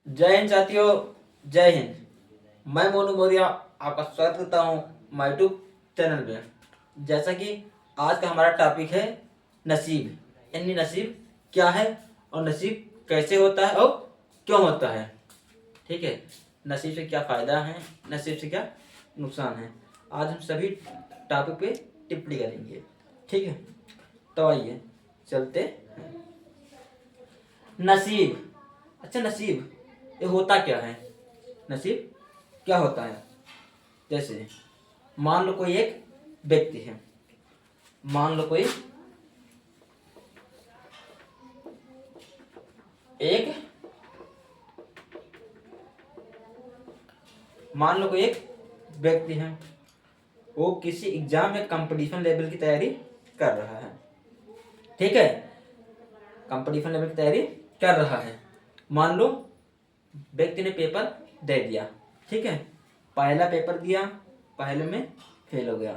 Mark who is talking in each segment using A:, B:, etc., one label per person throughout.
A: जय हिंद साथियों, जय हिंद। मैं मोनू मौर्य आपका स्वागत करता हूँ माय यूट्यूब चैनल में। जैसा कि आज का हमारा टॉपिक है नसीब, यानी नसीब क्या है और नसीब कैसे होता है और क्यों होता है। ठीक है, नसीब से क्या फ़ायदा है, नसीब से क्या नुकसान है, आज हम सभी टॉपिक पे टिप्पणी करेंगे। ठीक है, तो आइए चलते हैं। नसीब, अच्छा नसीब ये होता क्या है, नसीब क्या होता है। जैसे मान लो कोई एक व्यक्ति है, मान लो कोई एक मान लो कोई एक व्यक्ति है, वो किसी एग्जाम में कंपटीशन लेवल की तैयारी कर रहा है। ठीक है, कंपटीशन लेवल की तैयारी कर रहा है। मान लो व्यक्ति ने पेपर दे दिया। ठीक है, पहला पेपर दिया, पहले में फेल हो गया,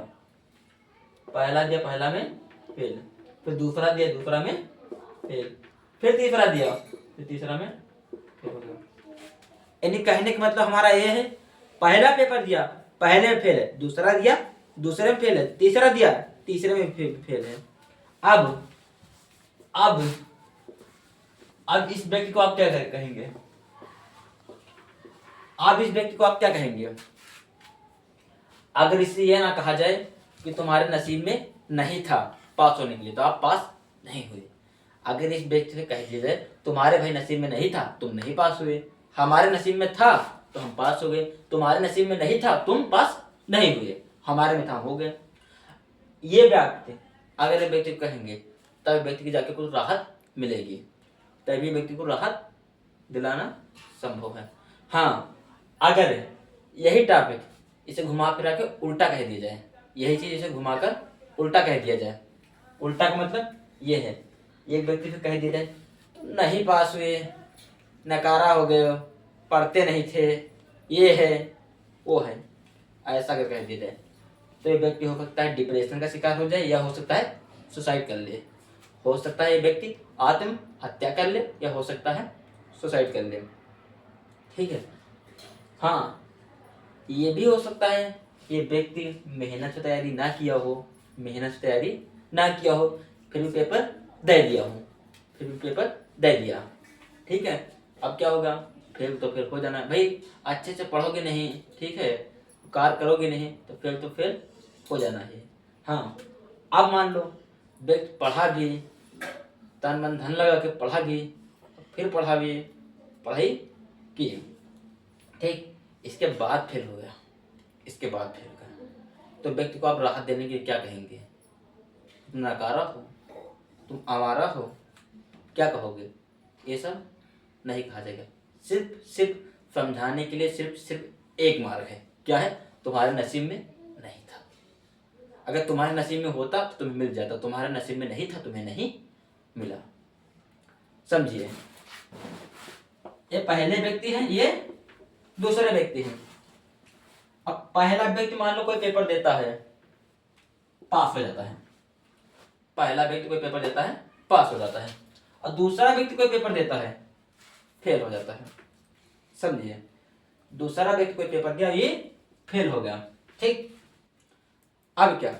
A: पहला दिया पहला में फेल, फिर दूसरा दिया दूसरा में फेल, फिर तीसरा दिया फिर तीसरा में फेल हो गया। यानी कहने का मतलब हमारा ये है, पहला पेपर दिया पहले में फेल है, दूसरा दिया दूसरे में फेल है, तीसरा दिया तीसरे में फेल है। अब अब अब इस व्यक्ति को आप क्या कहेंगे, अब इस व्यक्ति को आप क्या कहेंगे। अगर इससे यह ना कहा जाए कि तुम्हारे नसीब में नहीं था पास होने के लिए तो आप पास नहीं हुए। अगर इस व्यक्ति से कह दिया जाए तुम्हारे भाई नसीब में नहीं था तुम नहीं पास हुए, हमारे नसीब में था तो हम पास हो गए, तुम्हारे नसीब में नहीं था तुम पास नहीं हुए, हमारे में था हो गए। ये व्यक्ति अगर व्यक्ति को कहेंगे तब व्यक्ति की जाके कुछ राहत मिलेगी, तभी व्यक्ति को राहत दिलाना संभव है। हाँ, अगर यही टॉपिक इसे घुमा फिरा के उल्टा कह दिया जाए, यही चीज इसे घुमाकर उल्टा कह दिया जाए, उल्टा का मतलब ये है, एक व्यक्ति से कह दिया जाए नहीं पास हुए, नकारा हो गए, पढ़ते नहीं थे, ये है वो है, ऐसा अगर कह दिया जाए तो ये व्यक्ति हो सकता है डिप्रेशन का शिकार हो जाए, या हो सकता है सुसाइड कर ले, हो सकता है ये व्यक्ति आत्महत्या कर ले, या हो सकता है सुसाइड कर ले। ठीक है, हाँ ये भी हो सकता है कि व्यक्ति मेहनत से तैयारी ना किया हो, मेहनत से तैयारी ना किया हो, फिर भी पेपर दे दिया हो, फिर भी पेपर दे दिया। ठीक है, अब क्या होगा, फेल तो फिर हो जाना है भाई, अच्छे से पढ़ोगे नहीं, ठीक है, कार्य करोगे नहीं तो फेल हो जाना है। हाँ, अब मान लो व्यक्ति पढ़ा भी, तन मन धन लगा के पढ़ा भी, फिर पढ़ा भी, पढ़ाई की, ठीक, इसके बाद फेल हो गया, इसके बाद फेल हो गया, तो व्यक्ति को आप राहत देने के लिए क्या कहेंगे, तुम नकारा हो, तुम आवारा हो, क्या कहोगे। ये सब नहीं कहा जाएगा, सिर्फ सिर्फ समझाने के लिए सिर्फ एक मार्ग है, क्या है, तुम्हारे नसीब में नहीं था। अगर तुम्हारे नसीब में होता तो तुम्हें मिल जाता, तुम्हारे नसीब में नहीं था तुम्हें नहीं मिला। समझिए, ये पहले व्यक्ति हैं, ये दूसरे व्यक्ति हैं। अब पहला व्यक्ति मान लो कोई पेपर देता है, पास हो जाता है, पहला व्यक्ति कोई पेपर देता है पास हो जाता है, और दूसरा व्यक्ति कोई पेपर देता है फेल हो जाता है। समझिए, दूसरा व्यक्ति कोई पेपर दिया, ये फेल हो गया, ठीक, अब क्या,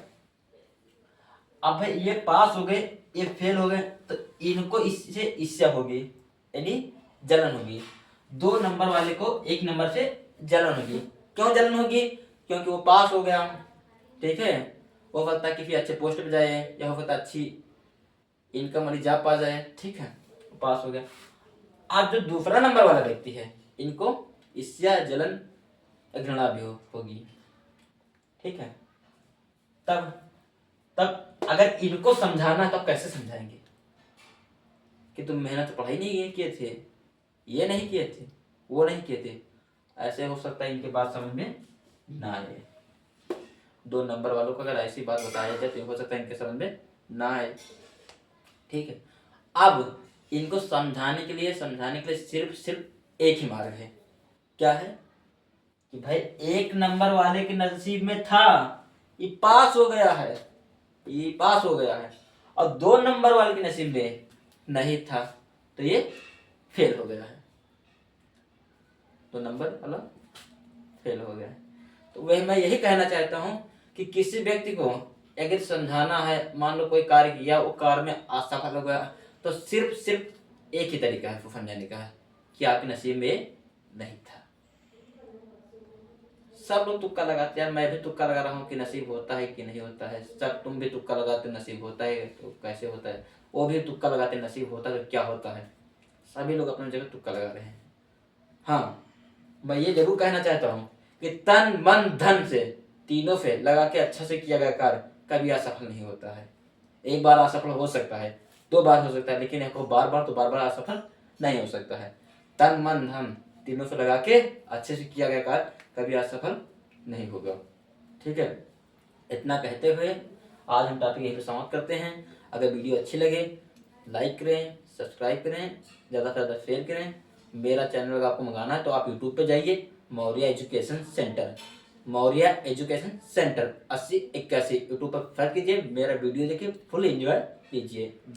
A: अब भाई ये पास हो गए ये फेल हो गए, तो इनको इससे ईर्ष्या होगी, यानी जलन होगी, 2 नंबर वाले को 1 नंबर से जलन होगी। क्यों जलन होगी, क्योंकि वो पास हो गया, ठीक है, वो सकता है किसी अच्छे पोस्ट पे जाए, या हो सकता है अच्छी इनकम वाली जॉब पा जाए, ठीक है, पास हो गया। अब जो दूसरा नंबर वाला व्यक्ति है, इनको ईर्ष्या जलन घृणा भी होगी, ठीक है। तब तब अगर इनको समझाना तो कैसे समझाएंगे कि तुम मेहनत तो पढ़ाई नहीं किए थे, ये नहीं किए थे, वो नहीं किए थे, ऐसे हो सकता है इनके बात समझ में ना आए। 2 नंबर वालों को अगर ऐसी बात बताया जाए तो हो सकता है इनके समझ में ना आए, ठीक है। अब इनको समझाने के लिए सिर्फ एक ही मार्ग है, क्या है कि भाई 1 नंबर वाले के नसीब में था, ये पास हो गया है, ये पास हो गया है, और 2 नंबर वाले के नसीब में नहीं था तो ये फेल हो गया है। तो नंबर वाला फेल हो गया। तो वह मैं यही कहना चाहता हूँ कि किसी व्यक्ति को अगर समझाना है, मान लो कोई कार्य किया, वो कार्य में असफल हो गया, तो सिर्फ एक ही तरीका है समझाने का, कि आपके नसीब में नहीं था। सब लोग तुक्का लगाते हैं, मैं भी तुक्का लगा रहा हूँ कि नसीब होता है कि नहीं होता है। सब तुम भी तुक्का लगाते हो नसीब होता है तो कैसे होता है, वो भी तुक्का लगाते हैं नसीब होता है तो क्या होता है। सभी लोग अपनी जगह तुक्का लगा रहे हैं। हाँ, मैं ये जरूर कहना चाहता हूँ कि तन मन धन से, तीनों से लगा के अच्छा से किया गया कार्य कभी असफल नहीं होता है। एक बार असफल हो सकता है, 2 बार हो सकता है, लेकिन एक बार बार तो बार बार असफल नहीं हो सकता है। तन मन धन तीनों से लगा के अच्छे से किया गया कार्य कभी असफल नहीं होगा। ठीक है, इतना कहते हुए आज हम टॉपिक यहीं पर समाप्त करते हैं। अगर वीडियो अच्छी लगे लाइक करें, सब्सक्राइब करें, ज़्यादा से ज़्यादा शेयर करें। मेरा चैनल अगर आपको मंगाना है तो आप यूट्यूब पे जाइए, Maurya education centre, Maurya education centre 8081 YouTube पर सर्च कीजिए, मेरा वीडियो देखिए, फुल एंजॉय कीजिए।